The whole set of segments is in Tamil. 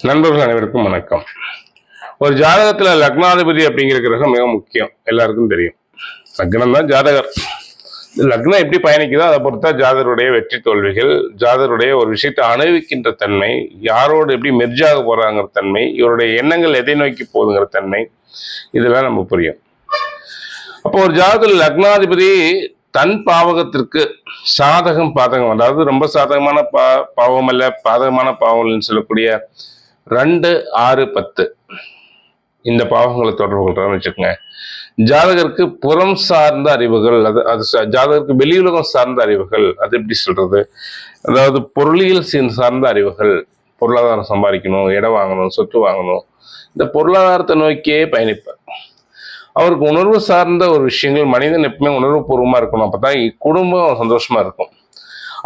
நண்பர்கள் அனைவருக்கும் வணக்கம். ஒரு ஜாதகத்துல லக்னாதிபதி அப்படிங்கிற கிரகம் மிக முக்கியம், எல்லாருக்கும் தெரியும். லக்னம் தான் ஜாதகர். லக்னம் எப்படி பயணிக்குதோ அதை பொறுத்தா ஜாதகருடைய வெற்றி தோல்விகள், ஜாதகருடைய ஒரு விஷயத்தை அனுபவிக்கின்ற தன்மை, யாரோடு எப்படி மெர்ஜாக போறாங்கிற தன்மை, இவருடைய எண்ணங்கள் எதை நோக்கி போகுதுங்கிற தன்மை, இதெல்லாம் நம்ம புரியும். அப்போ ஒரு ஜாதகத்தில் லக்னாதிபதி தன் பாவகத்திற்கு சாதகம் பாதகம், அதாவது ரொம்ப சாதகமான பாவம் அல்ல, பாதகமான பாவங்கள்னு சொல்லக்கூடிய 2, 6, 10 இந்த பாவங்களை தொடர்பு கொள்றான்னு வச்சுக்கோங்க. ஜாதகருக்கு புறம் சார்ந்த அறிவுகள், அது ஜாதகருக்கு வெளியுலகம் சார்ந்த அறிவுகள், அது எப்படி சொல்றது, அதாவது பொருளியல் சார்ந்த அறிவுகள், பொருளாதாரம் சம்பாதிக்கணும், இடம் வாங்கணும், சொத்து வாங்கணும், இந்த பொருளாதாரத்தை நோக்கியே பயணிப்பார். அவருக்கு உணர்வு சார்ந்த ஒரு விஷயங்கள், மனிதன் எப்பவுமே உணர்வு பூர்வமா இருக்கணும், அப்பதான் குடும்பம் சந்தோஷமா இருக்கும்.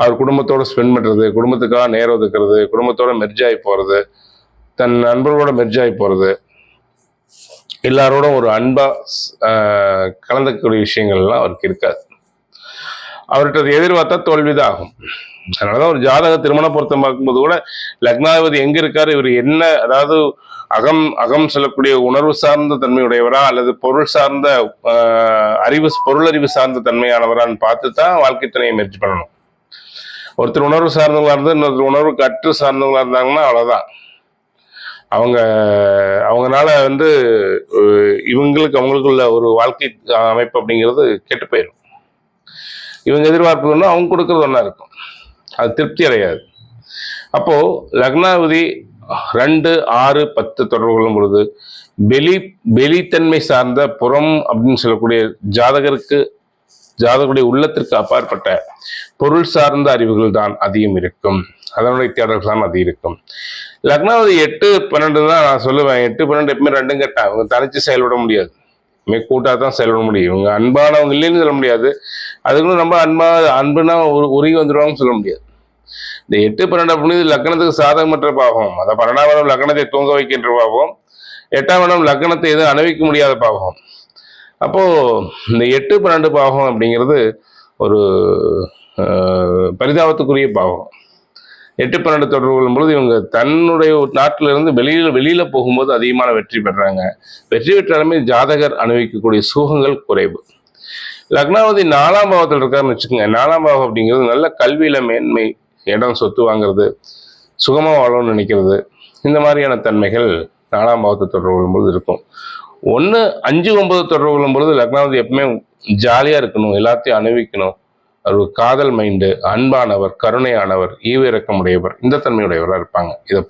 அவர் குடும்பத்தோட ஸ்பெண்ட் பண்றது, குடும்பத்துக்காக நேரம் ஒதுக்குறது, குடும்பத்தோட மெர்ஜாகி போறது, தன் நண்பர்களோட மெர்ஜாகி போறது, எல்லாரோட ஒரு அன்பா கலந்துக்கூடிய விஷயங்கள்லாம் அவருக்கு இருக்காது. அவர்கிட்ட எதிர்பார்த்தா தோல்விதான் ஆகும். அதனாலதான் ஒரு ஜாதக திருமண பொருத்தம் பார்க்கும்போது கூட லக்னாதிபதி எங்க இருக்காரு, இவர் என்ன, அதாவது அகம் சொல்லக்கூடிய உணர்வு சார்ந்த தன்மையுடையவரா அல்லது பொருள் சார்ந்த பொருளறிவு சார்ந்த தன்மையானவரான்னு பார்த்து தான் வாழ்க்கை துணையை முயற்சி பண்ணணும். ஒருத்தர் உணர்வு சார்ந்தவங்களா இருந்து இன்னொருத்தர் உணர்வு கற்று சார்ந்தவங்களா இருந்தாங்கன்னா அவ்வளவுதான். அவங்கனால அவங்களுக்குள்ள ஒரு வாழ்க்கை அமைப்பு அப்படிங்கிறது கெட்டு போயிடும். இவங்க எதிர்பார்ப்பு அவங்க கொடுக்கறது ஒன்றா இருக்கும், அது திருப்தி அடையாது. அப்போ லக்னாதிபதி 2, 6, 10 தொடர்பு கொள்ளும் பொழுது வெளித்தன்மை சார்ந்த புறம் அப்படின்னு சொல்லக்கூடிய ஜாதகருடைய உள்ளத்திற்கு அப்பாற்பட்ட பொருள் சார்ந்த அறிவுகள் தான் அதிகம் இருக்கும், அதனுடைய தேடல்கள் தான் அதிகம் இருக்கும். லக்னாதிபதி 8, 12 தான் நான் சொல்லுவேன். 8, 12 எப்பவுமே 2 கட்டா, அவங்க தனிச்சு செயல்பட முடியாது, கூட்டாதான் செயல்பட முடியும். இவங்க அன்பானவங்க இல்லைன்னு சொல்ல முடியாது, அதுக்குன்னு ரொம்ப அன்புனா உருகி வந்துடுவாங்கன்னு சொல்ல முடியாது. இந்த 8, 12 அப்படின்னு லக்னத்துக்கு சாதகமற்ற பாவம், அதை 12ஆம் இடம் லக்னத்தை தூங்க வைக்கின்ற பாவம், 8ஆம் இடம் லக்னத்தை எதுவும் அனுபவிக்க முடியாத பாவம். அப்போ இந்த 8, 12 பாவம் அப்படிங்கிறது ஒரு பரிதாபத்துக்குரிய பாவம். 8, 12 தொடர்பு கொள்ளும் பொழுது இவங்க தன்னுடைய நாட்டில இருந்து வெளியில போகும்போது அதிகமான வெற்றி பெறாங்க. வெற்றி பெற்றாலுமே ஜாதகர் அனுபவிக்கக்கூடிய சுகங்கள் குறைவு. லக்னாதிபதி 4ஆம் பாவத்தில் இருக்காருன்னு வச்சுக்கோங்க. 4ஆம் பாவம் அப்படிங்கிறது நல்ல கல்வியில மேன்மை, இடம் சொத்து வாங்குறது, சுகமா வாழணும்னு நினைக்கிறது, இந்த மாதிரியான தன்மைகள் 4ஆம் பாவத்தை தொடர்பு கொள்ளும்போது இருக்கும். 1, 5, 9 தொடர்பு கொள்ளும் பொழுது லக்னாதிபதி எப்பவுமே ஜாலியா இருக்கணும், எல்லாத்தையும் அனுபவிக்கணும், அவர் காதல் மைண்டு, அன்பானவர், கருணையானவர், ஈவு இரக்கமுடையவர், இந்த தன்மையுடையவராக இருப்பாங்க. இதை